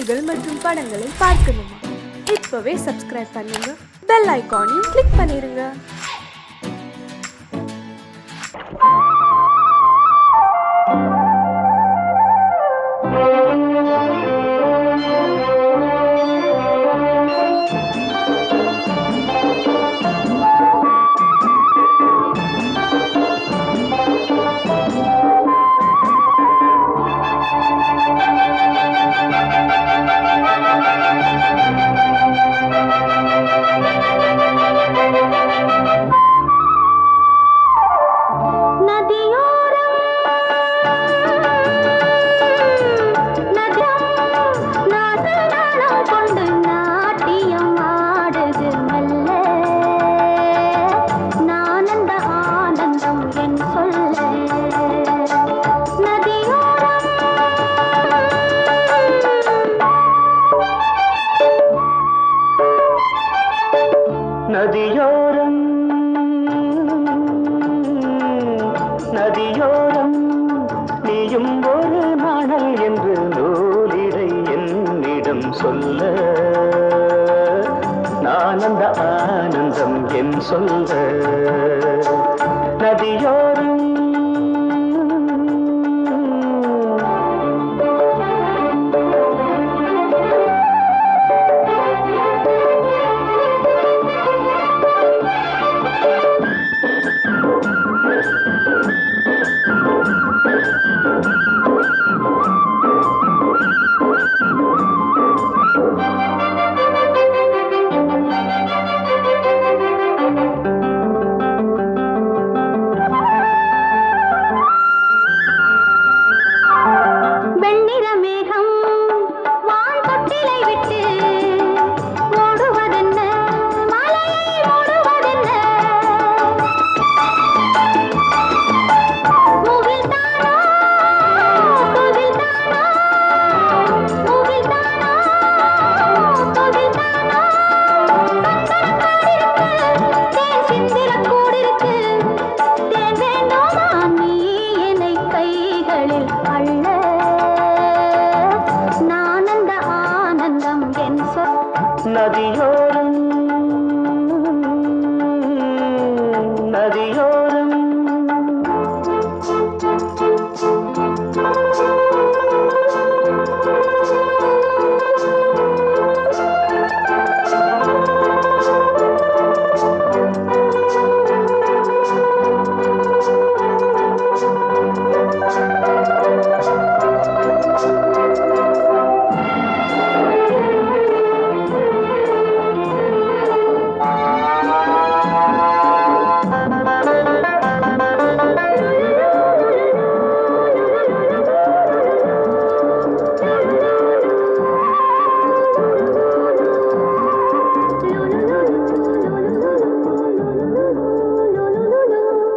செய்திகள் மற்றும் படங்களை பார்க்கணுமா? இப்பவே சப்ஸ்கிரைப் பண்ணுங்க, பெல் ஐகானையும் கிளிக் பண்ணிருங்க. நதியோரம் நதியோரம் நீயும் ஒரு நாணல் என்று நூலிடை என்னிடம் சொல்ல, நான் அந்த ஆனந்தம் என் சொல்ல. நதியோரம் நதியோரம் நதியோரம்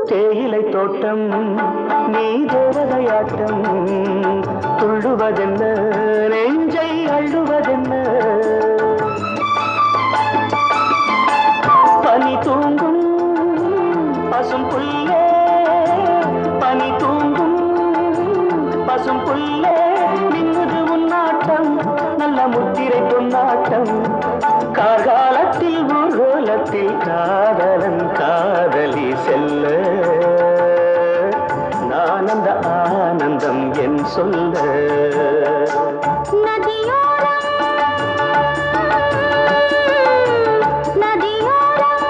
தேயிலை தோட்டம் நீ தேவதையாட்டம், துள்ளுவதென்ன நெஞ்சை அள்ளுவதென்ன, பனி தூங்கும் பசும் புல்லே, பனி தூங்கும் பசும் புல்லே, நின்னுது உன்னாட்டம் நல்ல முத்திரை பொன்னாட்டம். கார்காலத்தில் ஊர்வலத்தில் காதலன் காதலி செல்ல, நான் அந்த ஆனந்தம் என் சொல்ல. நதியோரம் நதியோரம்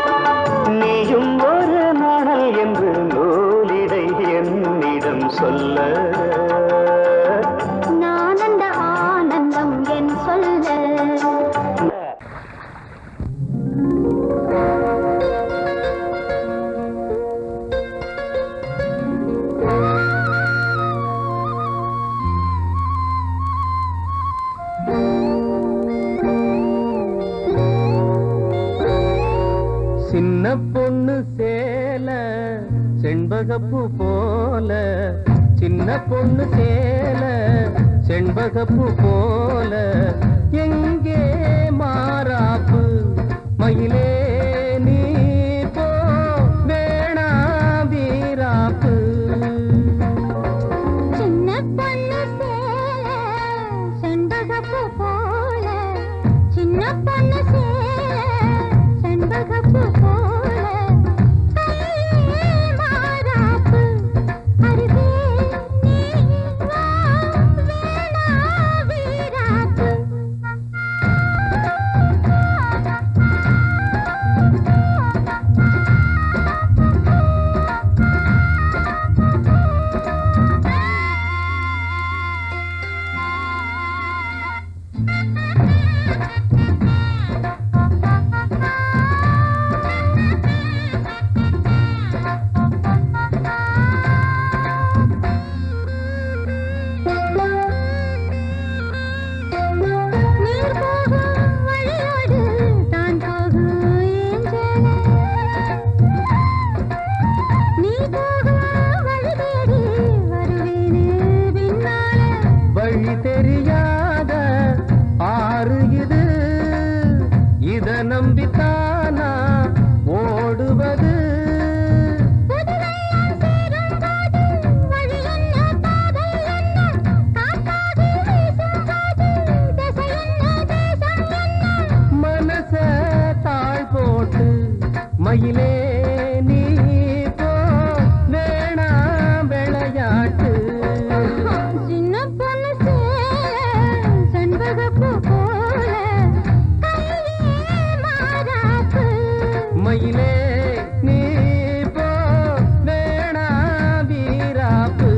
நீயும் ஒரு நாணல் என்று நூலிடை என்னிடம் சொல்ல, நான் அந்த ஆனந்தம் என் சொல்ல. சின்ன பொண்ணு சேல செண்பகப்பூ போல, சின்ன பொண்ணு சேல செண்பகப்பூ போல, எங்கே மாறாப்பு மயிலே நீ போ, வேணா வீராப்பு. சின்ன பொண்ணு சேல செண்பகப்பூ போல சின்ன பொண்ணு சேல செண்பகப்பூ போல கையே மாறாப்பு அருகே நீ வா வேணா வீராப்பு நீர் போகும் வழியோடு தான் போகும் ஏஞ்சல நீ போகும் வழி தேடி வருவேனே பின்னால வழி தெரியாத ஆறு இது இத நம்பித்தானா ஓடுவது புதுவெள்ளம் சேரும்போது வழி என்ன பாதை என்ன காத்தாது வீசும்போது திசை என்ன தேசம் என்ன மனச தாழ் போட்டு மயிலே நீ போ வேணா விளையாட்டு சின்ன பொண்ணு சேல செண்பகப்பூ போல கையே மாறாப்பு மயிலே நீ போ வேணா வீராப்பு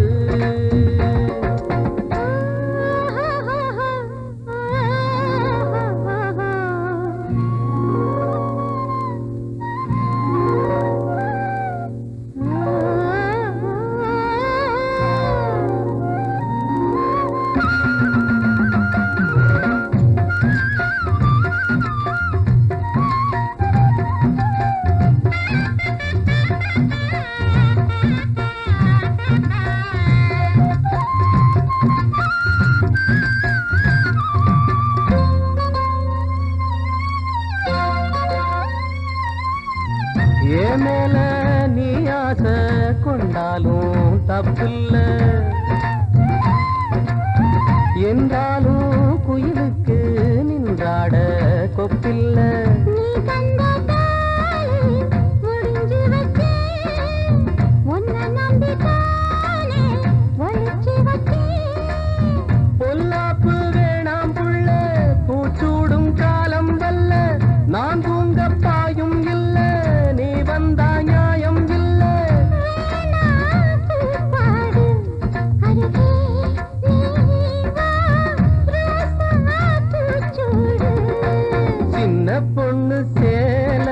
ஏன் மேல நீ ஆசை கொண்டாலும் தப்பில்ல என்றாலும் குயிலுக்கு நின்றாட கொப்பில்ல நீ தந்த தாலி முடிஞ்சு வச்சேன் உன்னை நம்பித்தானே ஒளிச்சு வச்சேன் பொல்லாப்பு வேணாம் புள்ள பூச்சூடும் காலம் வல்ல நான் தூங்க பாயும் இல்ல நீ வந்தா நியாயம் இல்ல வேணா பூப்பாடு அருகே நீ வா ரோசா பூச்சூடு சின்ன பொண்ணு சேல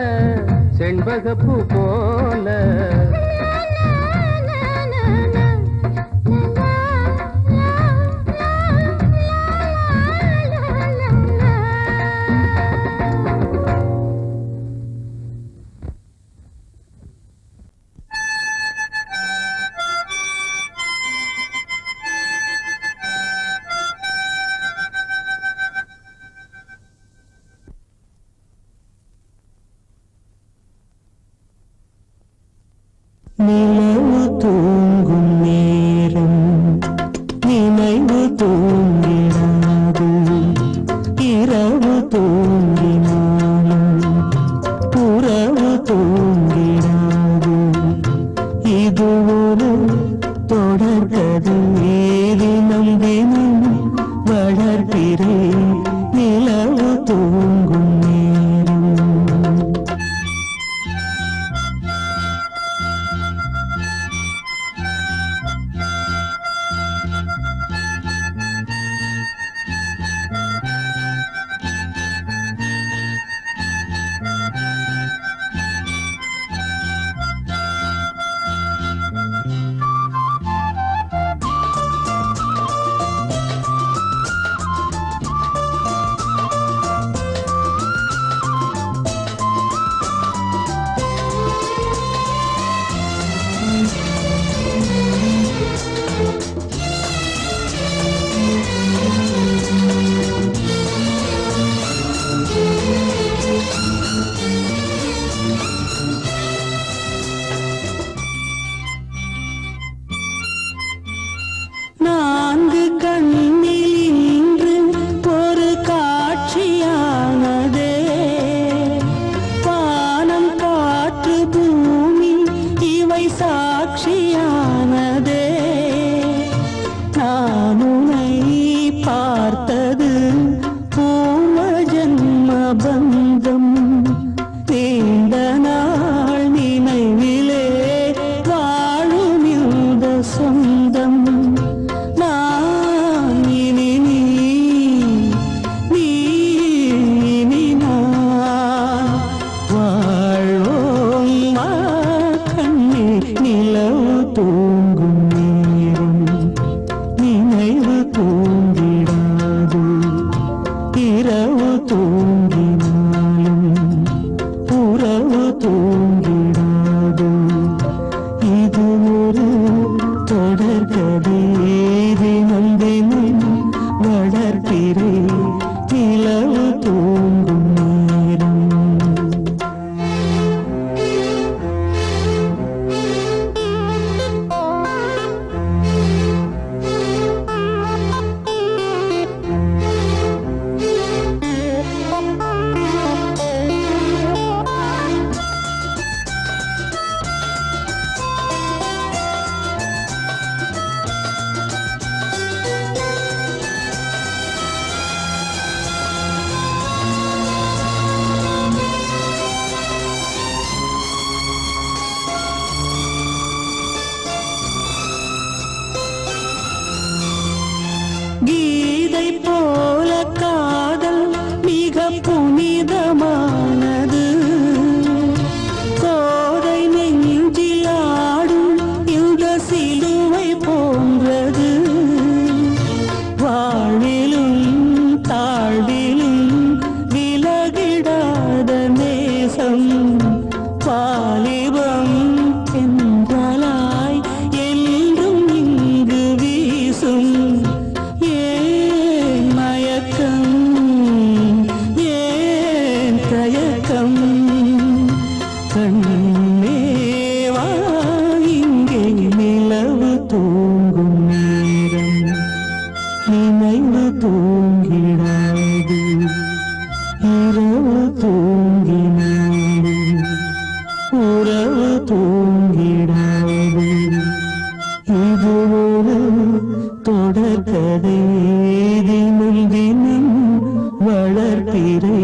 செண்பகப்பூ போல நிலவு தூங்கும் நேரம் நினைவு தூங்கிடாது இரவு தூங்கினாலும் புறவு தூங்கிடாது இது ஒரு தொடர்கதை தினம் தினம் வளர்கிறேன் நிலவு தூங்கும் நேரம் தூங்கினாலும் உறவு தூங்கிடாது. இது ஒரு தொடர்கதை, தினம் தினம் வளர்ப்பிறை நிலவு தூங்கும் நேரம். கீதை போல காதல் மிக புனிதமானது. கோதை நெஞ்சில் ஆடும் இந்த சிலுவை போன்றது. வாழ்விலும் தாழ்விலும் விலகிடாத நேசம். வாலிபம் என்றாய் என்றும் இங்கு வீசும். ஏன் மயக்கம், ஏன் தயக்கம், கண்ணேவா இங்கே நிலவு தூங்கும் நேரம். நினைவு தூங்கிடாது, இரவு தூங்கினாலும் உறவு தூங்கிடாது. இது ஒரு தொடர்கதை, தினம் தினம் வளர்ப்பிறை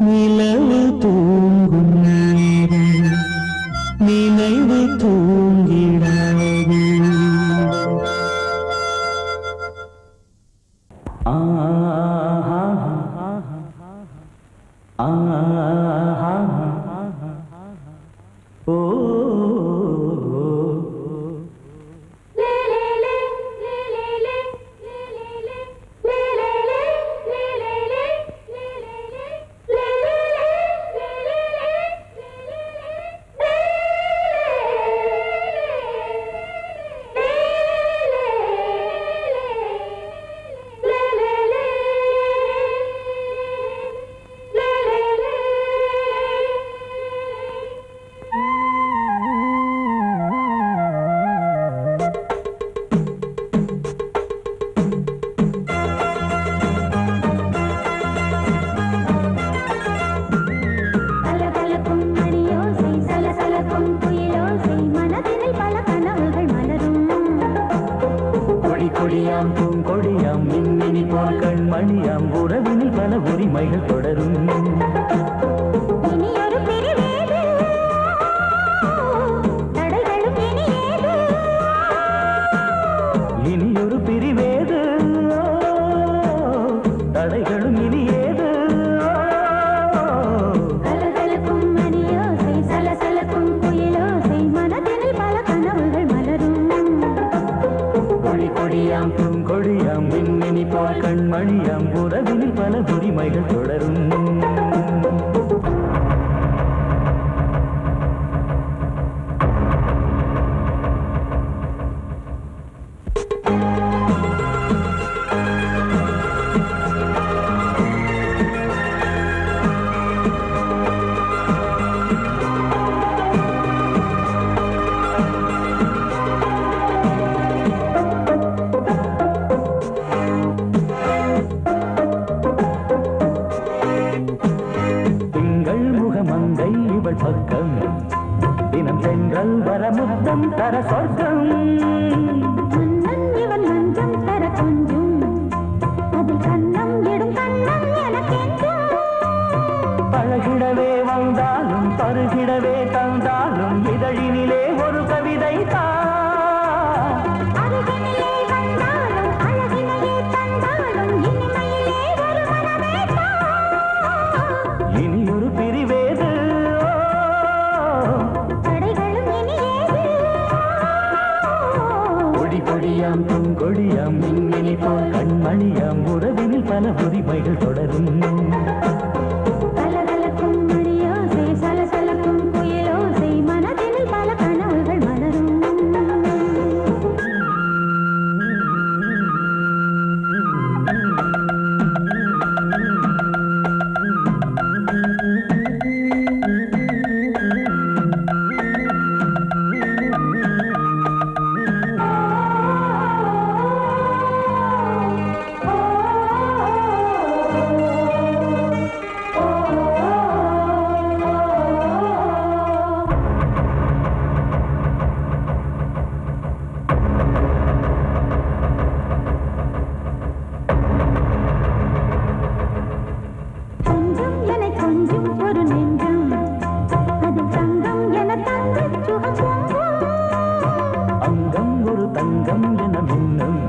நிலவு தூங்கும் நேரம். நினைவு தூங்கிடாது. கலகலக்கும் மணியோசை, சலசலக்கும் குயிலோசை, மனதினில் பல கனவுகள் மலரும். கொடி கொடியாம் பூங்கொடியாம் மின்மினி போல் கண்மணியாம் உறவினில் பல உரிமைகள் தொடரும். இனியொரு பிரிவேது, தடைகளும் இனியேது. இனியொரு பிரிவேது, தடைகளும் இனியேது. கலகலக்கும் மணியோசை, சலசலக்கும் குயிலோசை, மனதினில் பல கனவுகள் மலரும். கொடி கொடியாம் பூங்கொடியாம் மின்மினி போல் கண்மணியாம் உறவினில் பல உரிமைகள் தொடரும். பக்கம் தினம் சென்றல் வர முத்தம் தர சொர்க்கம். மன்னன் இவன் மஞ்சம் தர கொஞ்சம், அதில் கண்ணம் இடும் கண்ணம் எனக்கென்றும். பழகிடவே வந்தாலும் பருகிடவே தந்தாலும் இதழினிலே ஒரு கவிதை தான். அருகினிலே வந்தாலும் அழகினையே தந்தாலும் இனிமையிலே ஒரு மனமே தான். இனியொரு பிரிவேது, தடைகளும் இனியேது. மொழிமைகள் தொடரும். கலகலக்கும் மணியோசை சலசலக்கும் குயிலோசை மனதில் பல கனவுகள் மலரும். கொஞ்சம் என கொஞ்சம் ஒரு நெஞ்சம் அது தங்கம் என தங்கச் சுகம் அங்கம் ஒரு தங்கம் என மின்னும்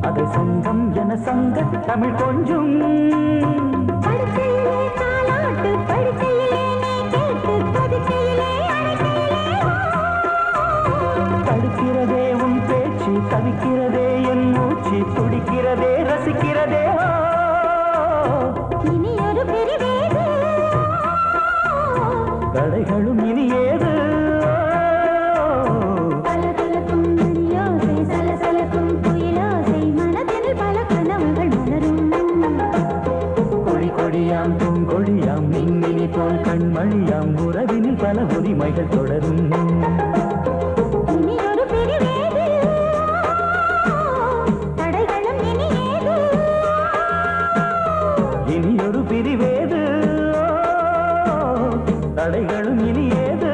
அது சங்கம் என சங்க தமிழ் கொஞ்சும். படுக்கையிலே தாலாட்டு படுக்கையிலே நீ கேட்டு படுக்கையிலே அணைக்கையிலே தடுக்கிறதே உன் பேச்சு தவிக்கிறதே என் மூச்சு துடிக்கிறதே ரசிக்கிறதே. இனி ஒரு பிரிவேது தடைகளும் இனி ஏது. கலகலக்கும் மணியோசை சலசலக்கும் குயிலோசை மனதில் பல கனவுகள் மலரும். கொடி கொடியாம் பூங்கொடியாம் மின்மினி போல் கண்மணியாம் உறவினில் பல உரிமைகள் தொடரும். இனி ஒரு பிரிவேது தடைகளும் இனி ஏது. இனி ஒரு பிரிவேது தடைகளும் இனி ஏது.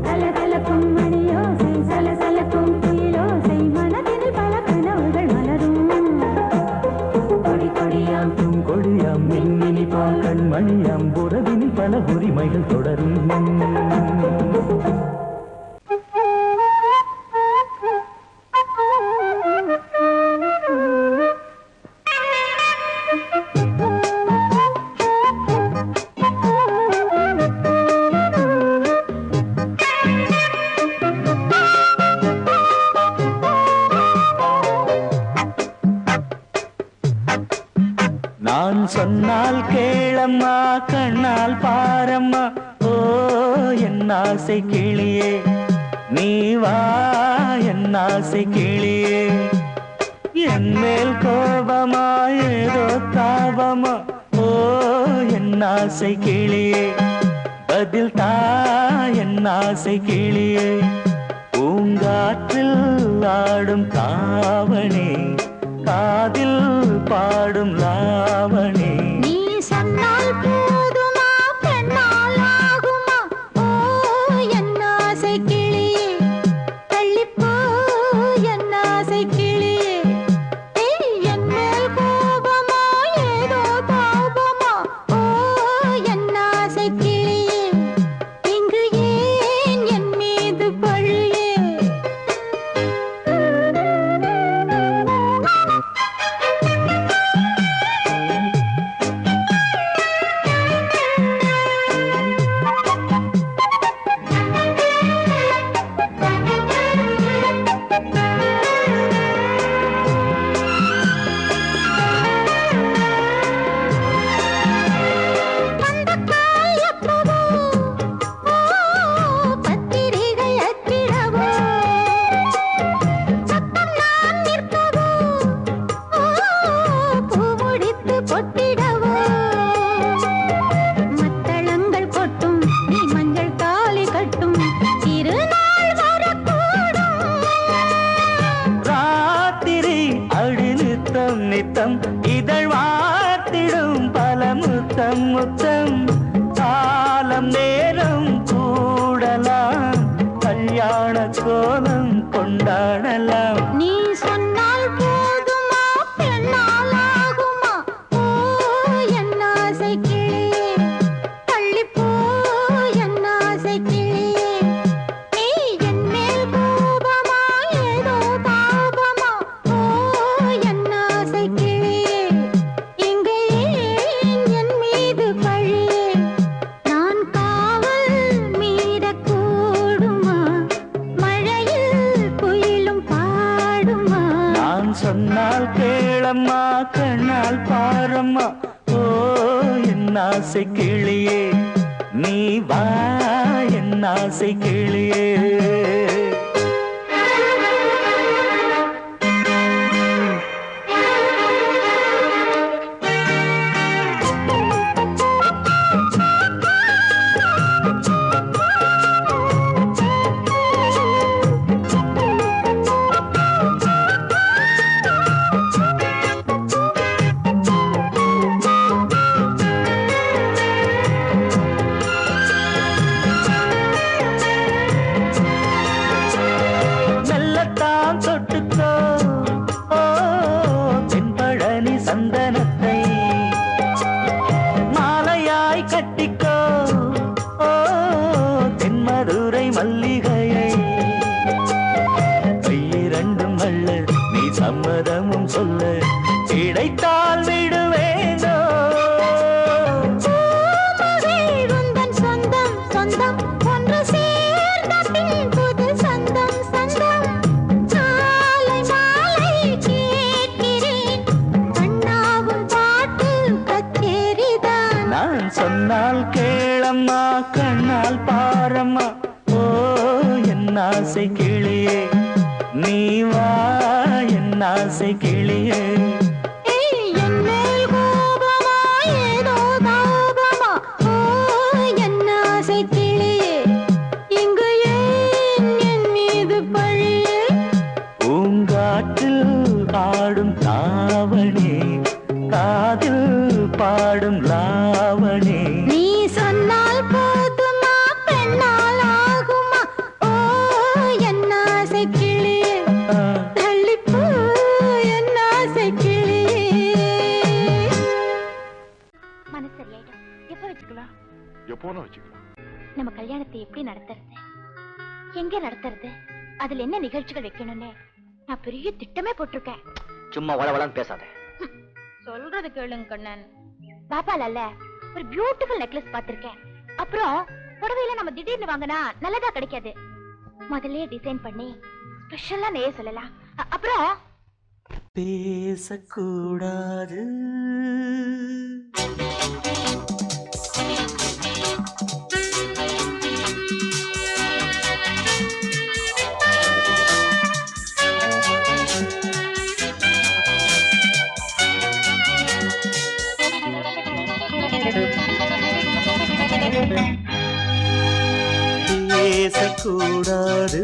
கலகலக்கும் மணியோசை சலசலக்கும் குயிலோசை மனதில் பல கனவுகள் மலரும். கொடி கொடியாம் பூங்கொடியாம் மின்மினி போல் கண்மணியாம் உறவினில் பல உரிமைகள் தொடரும். நான் சொன்னால் கேளம்மா கண்ணால் பாரம்மா ஓ என் ஆசை கிளியே நீ வா என் ஆசை கிளியே. என் மேல் கோபமா ஏதோ தாபமா ஓ என் ஆசை கிளியே பதில் தா என் ஆசை கிளியே. பூங்காற்றில் ஆடும் தாவணி காதில் பாடும் லாவணி. நீ சொன்னால் போதுமா பெண்ணால் ஆகுமா ஓ என் ஆசை கிளியே தள்ளிப்போ என் ஆசை கிளியே. என் மேல் கோபமா ஏதோ தாபமா ஓ என் ஆசை கிளியே இங்கு ஏன் என் மீது பழியே. நித்தம் இதழ் வார்த்திடும் பல முத்தம் முத்தம் காலம் நேரம் கூடலாம் கல்யாண கோலம் கொண்டாடலாம். நீ சொன்னால் போதுமா பெண்ணால் ஆகுமா ஓ என் ஆசை கிளியே தள்ளிப்போ என் ஆசை கிளியே. நீ என் மேல் கோபமா ஏதோ தாபமா ஓ என் ஆசை கிளியே இங்கே ஏன் என் மீது பழியே. நான் காவல் மீறக்கூடுமா மழையில் குயிலும் பாடுமா. கண்ணால் பாரம்மா ஓ என் ஆசை கிளியே நீ வா என் ஆசை கிளியே சொன்னால் கேளம்மா கண்ணால் பாரம்மா ஓ என் ஆசை கிளியே நீ வா என் ஆசை கிளியே பூங்காற்றில் ஆடும் தாவணி காதில் பாடும் லாவணி நீ சொன்னால் போதுமா பெண்ணால் ஆகுமா ஓ என் ஆசை கிளியே தள்ளிப்போ என் ஆசை கிளியே மனசு சரியாயிடும் எப்ப வச்சுக்கலாம் எப்போனா வச்சுக்கலாம் நம்ம கல்யாணத்தை எப்படி நடத்துறது எங்க நடத்துறது அதுல என்ன நிகழ்ச்சிகள் வைக்கணும்னு நான் பெரிய திட்டமே போட்டிருக்கேன் சும்மா வளவளன்னு பேசாத சொல்றது கேளுங்க கண்ணன் பாப்பால ஒரு பியூட்டிஃபுல் நெக்லஸ் பாத்திருக்கேன் அப்புறம் புடவையில நம்ம திடீர்னு வாங்கினா நல்லதா கிடைக்காது முதல்ல டிசைன் பண்ணி ஸ்பெஷலா நெய்ய சொல்லலாம் அப்புறம் பேசக்கூடாது பேசக்கூடாது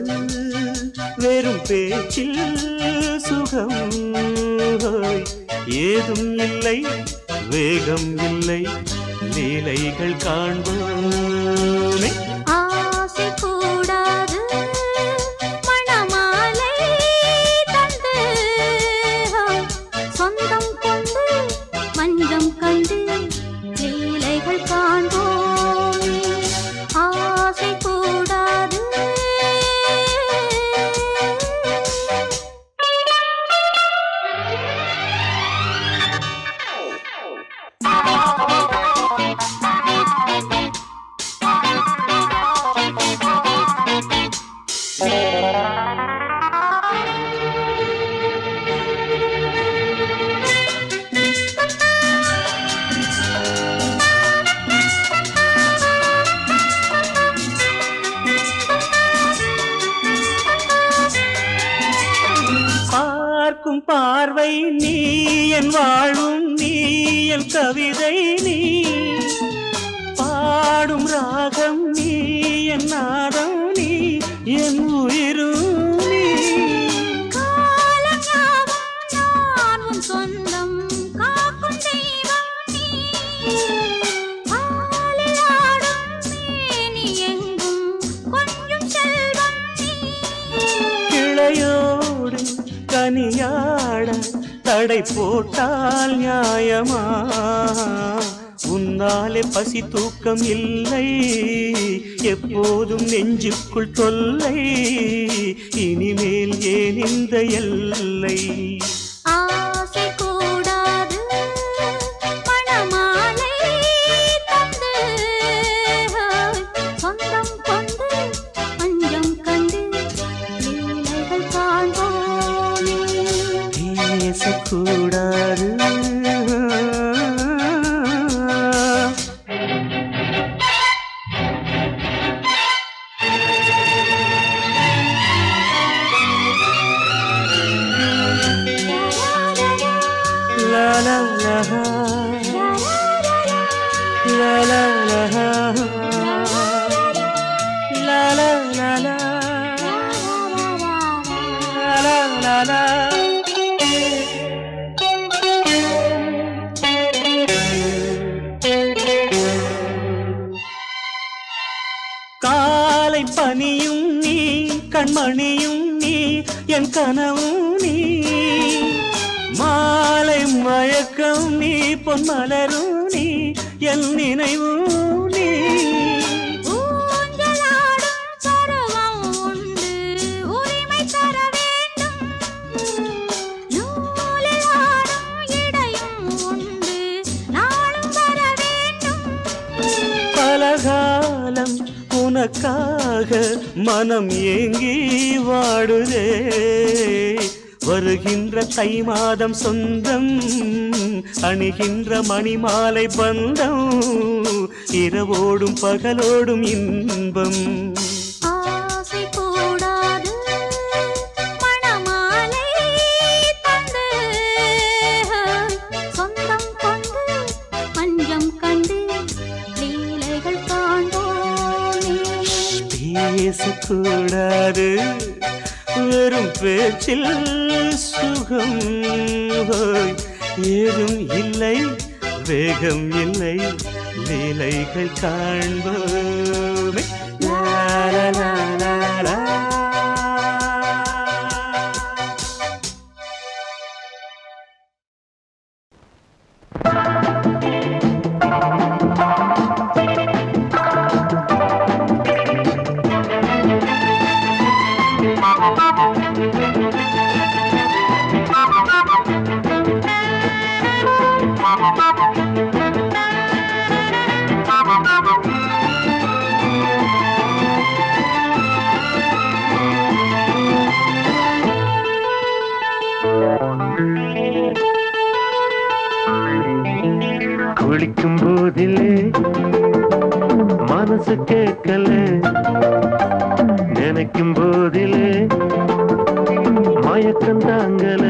வெறும் பேச்சில் சுகம் ஏதும் இல்லை வேகம் இல்லை லீலைகள் காண்போமே ஆசை கூடாது மணமாலை தந்து சொந்தம் கொண்டு மஞ்சம் கண்டு லீலைகள் காண்போமே ஆசை கூடாது பார்க்கும் பார்வை நீ என் வாழும் நீ என் கவிதை நீ பாடும் ராகம் நீ என் நாதம் நீ என் உயிரும் நீ நான் உன் சொந்தம் காக்கும் தெய்வம் நீ ஆலில் ஆடும் மேனி எங்கும் கொஞ்சம் செல்வம் நீ கிளையோடு கனியாட தடை போட்டால் நியாயமா உன்னாலே பசி தூக்கம் இல்லை எப்போதும் நெஞ்சுக்குள் தொல்லை இனிமேல் ஏன் இந்த எல்லை ஆசை கூடாது மணமாலை தந்து சொந்தம் கொண்டு பஞ்சம் கண்டு லீலைகள் காண்போமே பேசக்கூடாது la la la la la la la la la la. காலை பனியும் நீ கண்மணியும் நீ என் கனவும் நீ மாலை மயக்கம் நீ பொன்மலரும் நீ என் நினைவும் நீ பலகாலம் உனக்காக மனம் ஏங்கி வாடுதே வருகின்ற தை மாதம் சொந்தம் அணிகின்ற மணிமாலை பந்தம் இரவோடும் பகலோடும் இன்பம் ஆசை கூடாது மணமாலை தந்து சொந்தம் கொண்டு பஞ்சம் கண்டு லீலைகள் காண்போமே பேசக்கூடாது வெறும் பேச்சில் சுகம் ஏதும் இல்லை வேகம் இல்லை லீலைகள் காண்போமே லா லா லா லா லா. குளிக்கும் போதிலே மனசு கேட்கல நினைக்கும் போதிலே மயக்கம் தாங்கல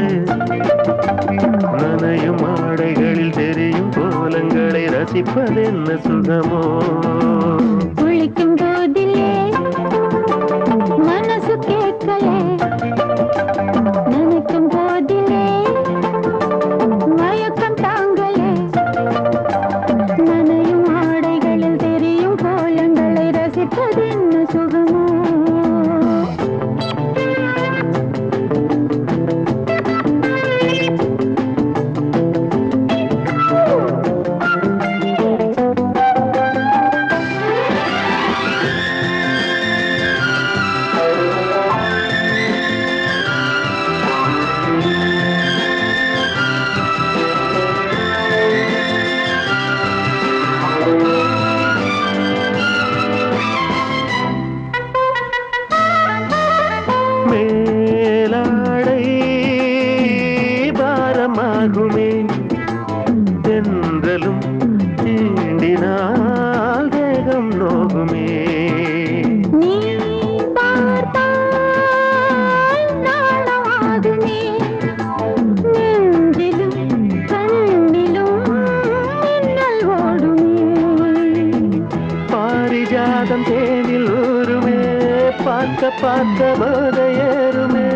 நனையும் ஆடைகளில் தெரியும் கோலங்களை ரசிப்பதென்ன சுகமோ குளிக்கும் போதிலே மனசு கேட்கல நினைக்கும் போதிலே மயக்கம் தாங்கலே நனையும் ஆடைகளில் தெரியும் கோலங்களை ரசிப்பதென்ன சுகமோ மேலாடை பாரமாகுமே தென்றலும் தீண்டினால் தேகம் நோகுமே நீ பார்த்தால் நாணமாகுமே நெஞ்சிலும் கண்ணிலும் மின்னல் ஓடுமே பாரிஜாதம் தேனில் ஊருமே பார்க்க பார்க்க போதையேறுமே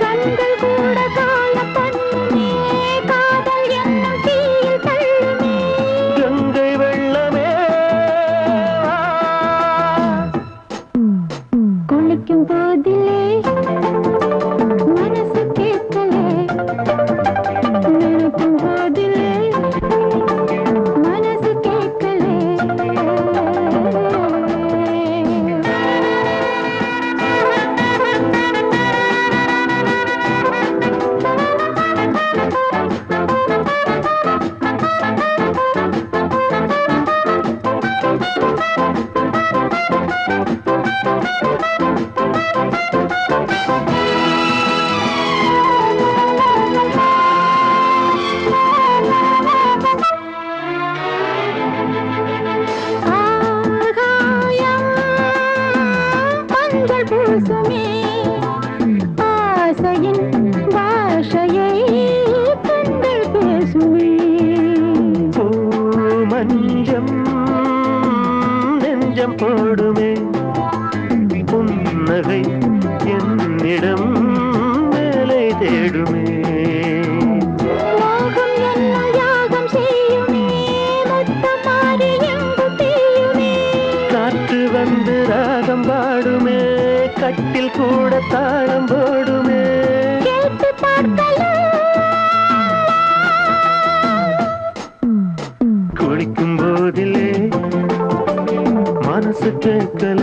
கண்கள் கூட கால பண்ணுமே காதல் என்னும் தீயில் தள்ளுமே கங்கை வெள்ளமே குளிக்கும் போதிலே மனசு கேட்கலே நினைக்கும் போதிலே மனசு கேட்கலே மஞ்சம் போடுமே புன்னகை என்னிடம் மேலே தேடுமே காற்று வந்து ராகம் பாடுமே கட்டில் கூட தாளம் போடுமே குளிக்கும் போதிலே மனசு கேட்கல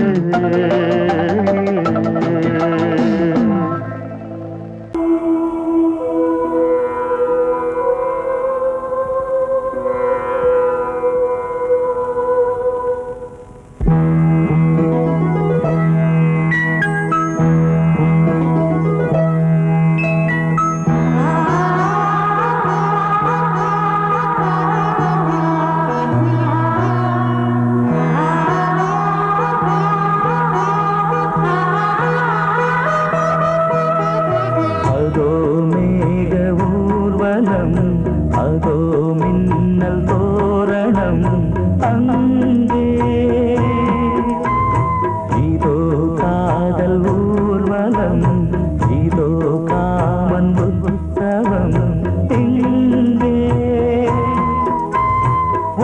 அதோ மின்னல் தோரணம் அங்கே இதோ காதல் ஊர்வலம் இதோ காமன் உற்சவம் இங்கே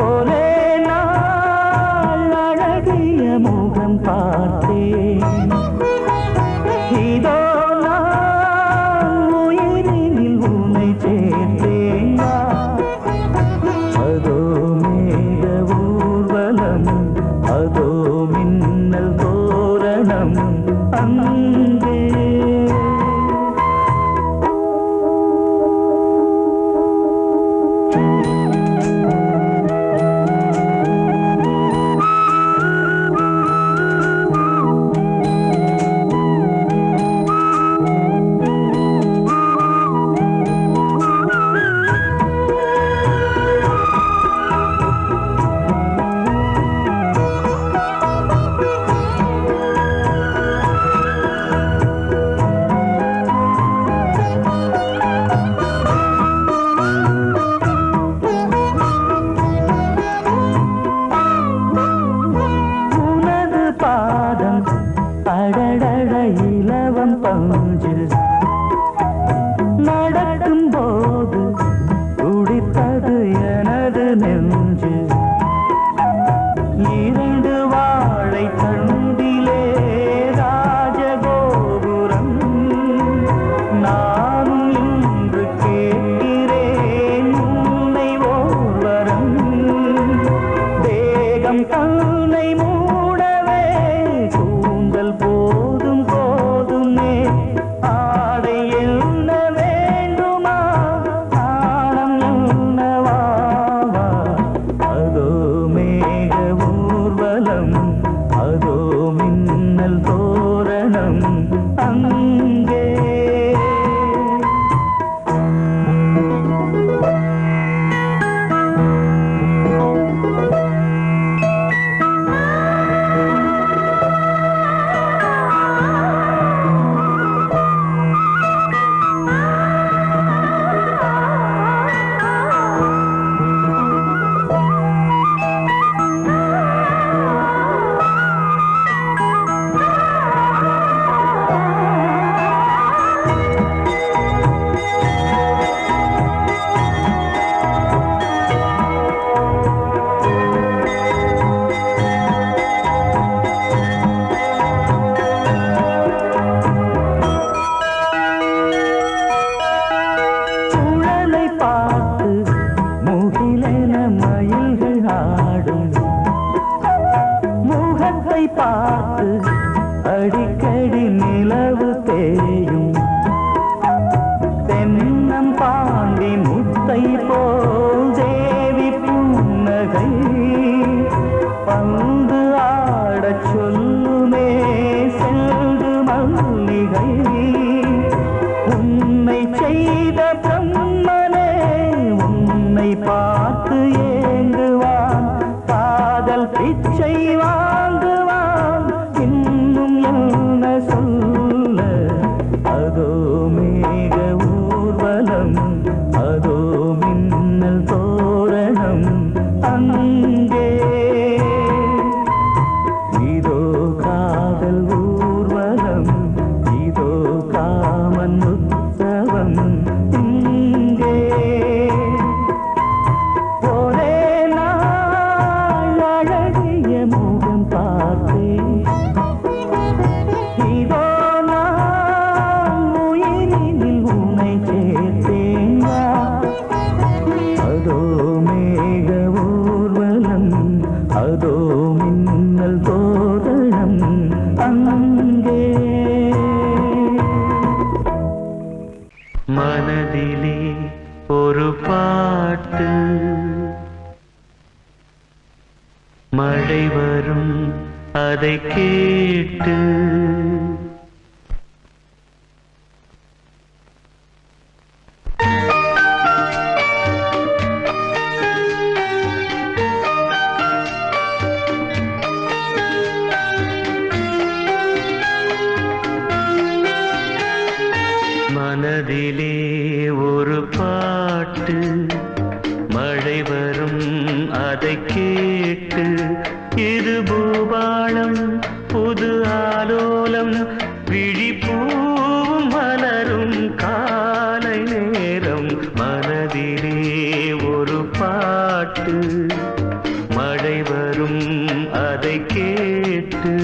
ஒரே நாள் அழகிய முகம் பார்த்தேன் இதோ அதோ மின்னல் தோரணம் அங்கே அடடட இலவம் பஞ்சு நடக்கும் போது துடித்தது எனது நெஞ்சு இரண்டு வாழை தண்டிலே ராஜகோபுரம் நானும் இன்று கேட்கிறேன் உன்னை ஓர்வரம் தேகம் தன்னை மூடவே கூந்தல் போதும் போதுமே ஆடை என்ன வேண்டுமா ஆடம் என்னவா அதோ மேக ஊர்வலம் அதோ மின்னல் தோரணம் அங்கே பார்த்து அடிக்கடி நிலவு தேயும் தென்னம் பாண்டி முத்தை போல் தேவி புன்னகை பந்து ஆடச் சொல்லுமே செல்து மல்லிகை உன்னை செய்த பிரம்மனே உன்னை பார்த்து ஏங்குவான் காதல் பிச்சை வாங்குவான் இன்னும் என்ன சொல்ல அதோ மேக ஊர்வலம் அதோ மின்னல் தோரணம் அங்கே மேக ஊர்வலம் அதோ மின்னல் தோரணம் அங்கே மனதிலே ஒரு பாட்டு மழை வரும் அதை கேட்டு மனதிலே ஒரு பாட்டு மழை வரும் அதை கேட்டு இது பூபாளம் புது ஆலோலம் விழிப்பூவும் மலரும் காலை நேரம் மனதிலே ஒரு பாட்டு மழை வரும் அதை கேட்டு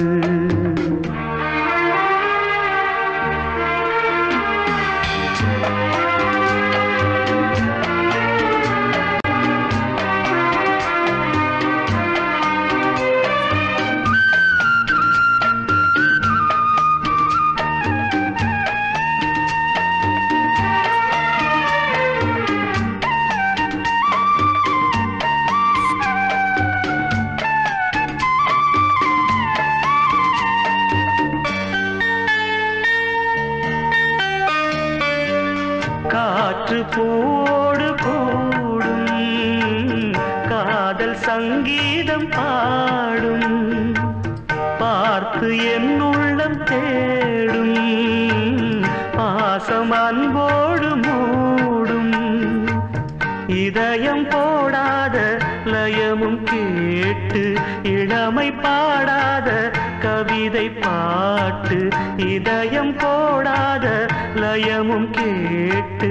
காற்று போடு கூடும் காதல் சங்கீதம் பாடும் பார்த்து என் உள்ளம் தேடும் பாசம் அன்போடு மூடும் இதயம் போடாத லயமும் கேட்டு இளமை பாடாத கவிதை பாட்டு இதயம் போடாத லயமும் கேட்டு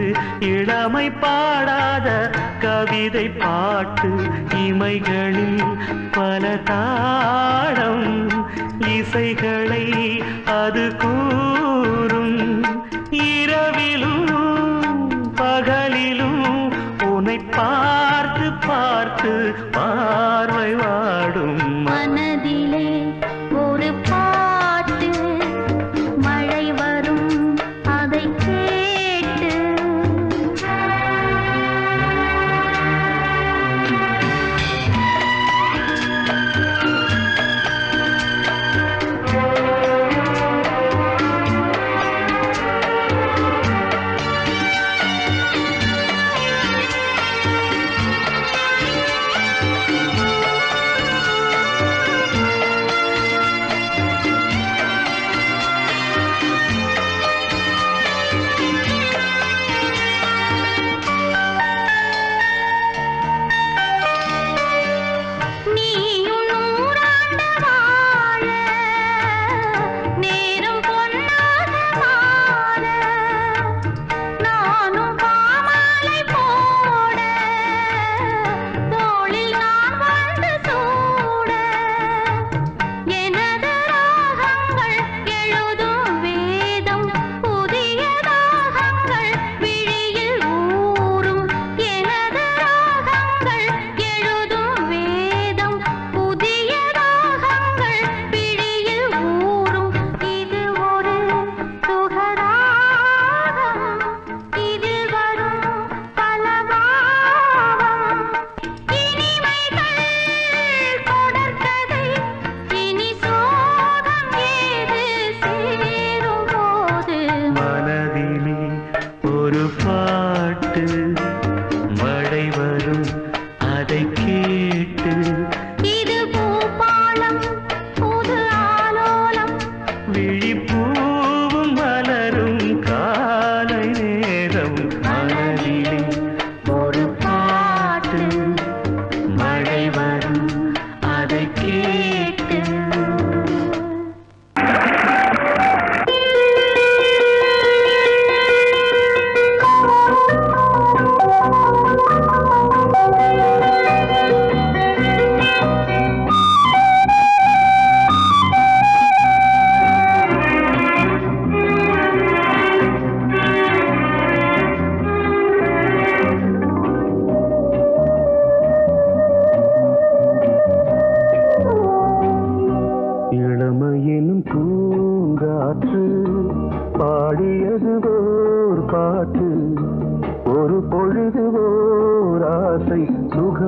இளமை பாடாத கவிதை பாட்டு இமைகளில் பல தாளம் இசைகளை அது கூறும் இரவிலும் பகலிலும் உன்னை பார்த்து பார்த்து பார்வை வாடும் மனதிலே ஒரு பாட்டு மழை வரும் அதை கேட்டு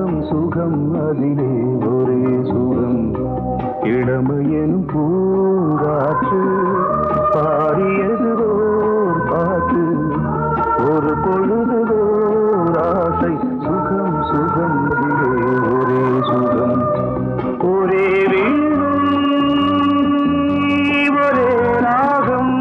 சுகம் சுகம் அதிலே ஒரே சுகம் இளமையெனும் பூங்காற்று பாடியதுவோர் பாட்டு ஒரு பொழுதுவோர் ஆசை சுகம் சுகம் அதிலே ஒரே சுகம் ஒரே ஒரே ராகம்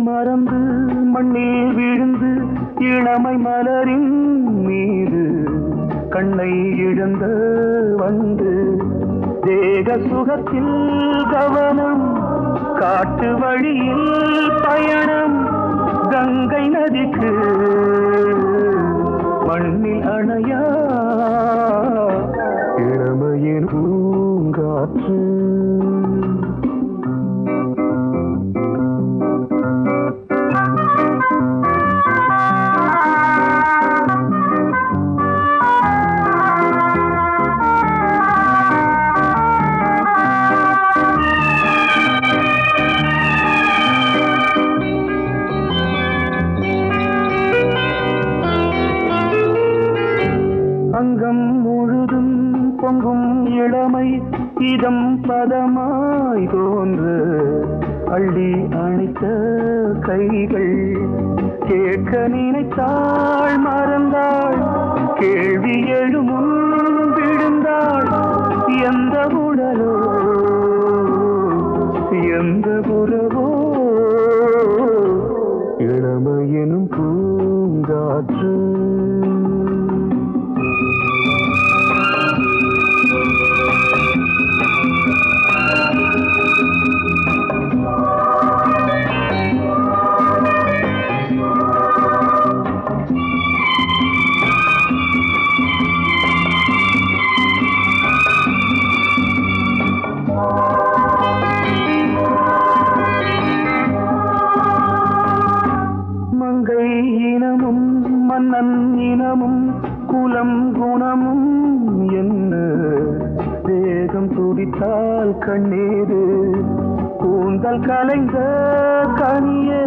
மறந்து மண்ணில் விழுந்து இளமை மலரின் மீது கண்ணை இழந்த வந்து தேக சுகத்தில் கவனம் காட்டு வழியில் பயணம் கங்கை நதிக்கு மண்ணில் அணையா இளமையின் பூங்காற்று அங்கம் முழுதும் பொங்கும் இளமை இதம் பதமாய் தோன்று அள்ளி அணைத்த கைகள் கேட்க நினைத்தாள் மறந்தாள் கேள்வி எழுமுன் விழுந்தாள் எந்த உடலோ எந்த உறவோ இளமையெனும் பூங்காற்று மன்னன் இனமும் குலம் குணமும் என்ன வேகம் துடித்தால் கண்ணீரு கூந்தல் கலைந்த கனியே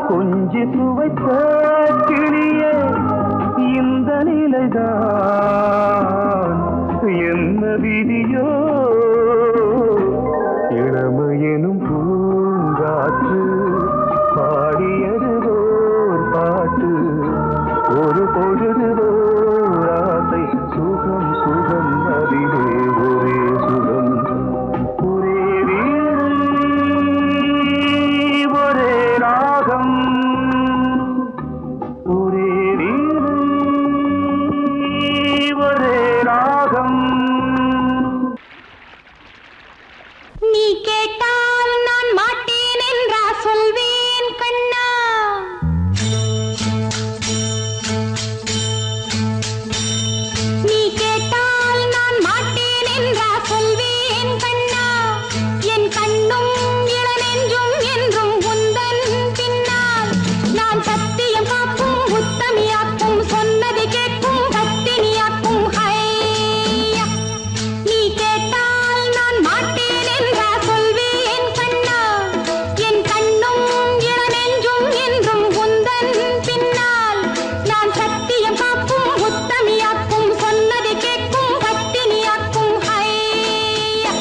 கொஞ்சி சுவைத்த கிளியே இந்த நிலைதான் என்ன விதியோ இளமையெனும் பூங்காற்று பாடியதுவோர் பாட்டு ஒரு பொழுதுவோர் ஆசை சுகம் சுகம் அதிலே ஒரே சுகம் ஒரே ஒரே ராகம் ஒரே ஒரே ராகம் நீ கேட்டால் நான் மாட்டேன் என்றா சொல்வேன் கண்ணா நீ கேட்டால் நான் மாட்டேன் என்றா சொல்வேன் கண்ணா என் கண்ணும் இளநெஞ்சும் என்றும் உந்தன் பின்னால் நான் சத்தியம் காக்கும் உத்தமியாக்கும் சொன்னதை கேட்கும் பத்தினியாக்கும் ஹையா நீ கேட்டால் நான் மாட்டேன் என்றா சொல்வேன் கண்ணா என் கண்ணும் இளநெஞ்சும் என்றும் உந்தன் பின்னால் நான் சத்தியம் காக்கும் உத்தமியாக்கும் சொன்னதை கேட்கும் பத்தினியாக்கும் ஹையா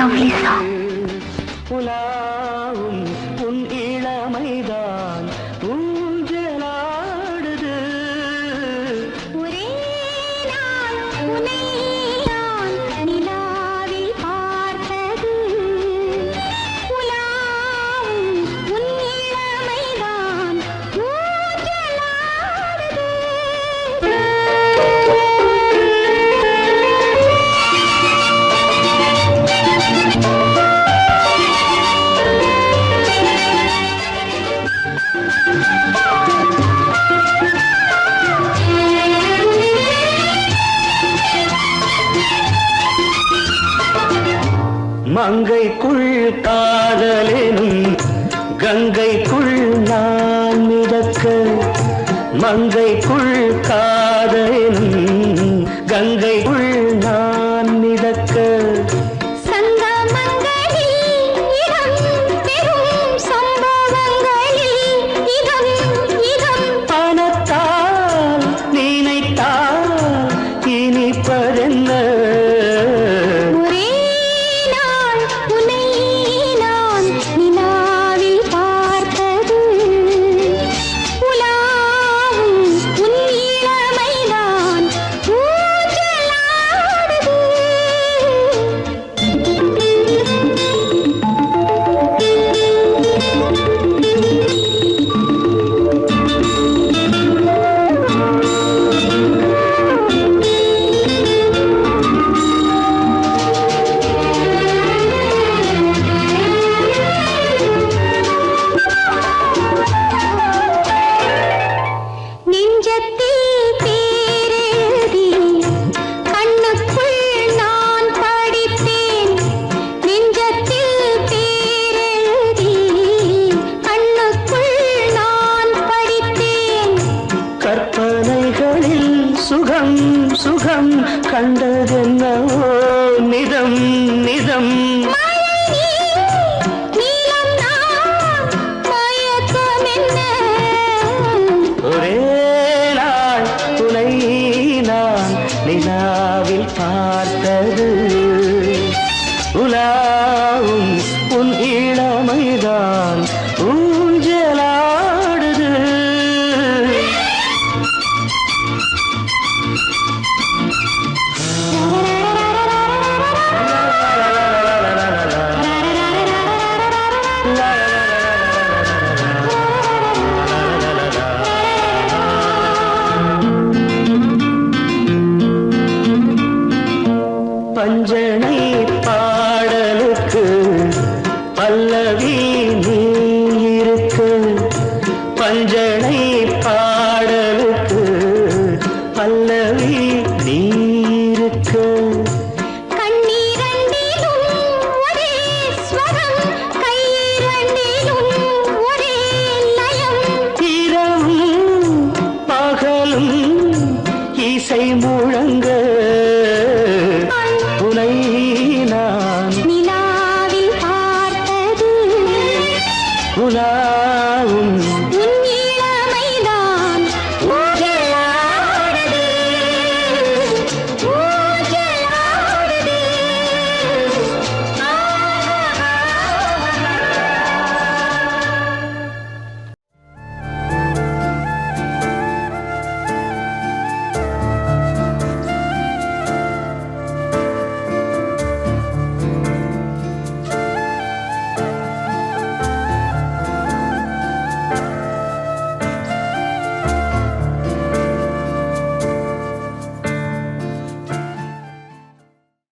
லவ்லி சாங். உலாவும் உன் இளமைதான் ஊஞ்சலாடுது. ஒரே நாள் உன்னை நான் நிலாவில் பார்த்தது. உலாவும் உன் இளமைதான் ஊஞ்சலாடுது. மங்கைக்குள் காதலெனும் கங்கைக்குள் நான் மிதக்க. மங்கைக்குள் காதலெனும் கங்கைக்குள் நான் மிதக்க. பணத்தால் நினைத்தால் இனிப்பதென்ன. கற்பனைகளில் சுகம் சுகம் கண்டதென்னவோ நிதம் நிதம். ஒரே நாள் உனை நான் நிலாவில் பார்த்தது. உலாவும் உன் இளமைதான் ஊஞ்சலாடுது. பஞ்சனை பாடலுக்கு பல்லவி நீ இருக்கு. பஞ்சனை பாடலுக்கு பல்லவி நீ இருக்கு. இரவும் பகலும் இசை முழங்க. உனை நான் நிலாவில் பார்த்தது. உலா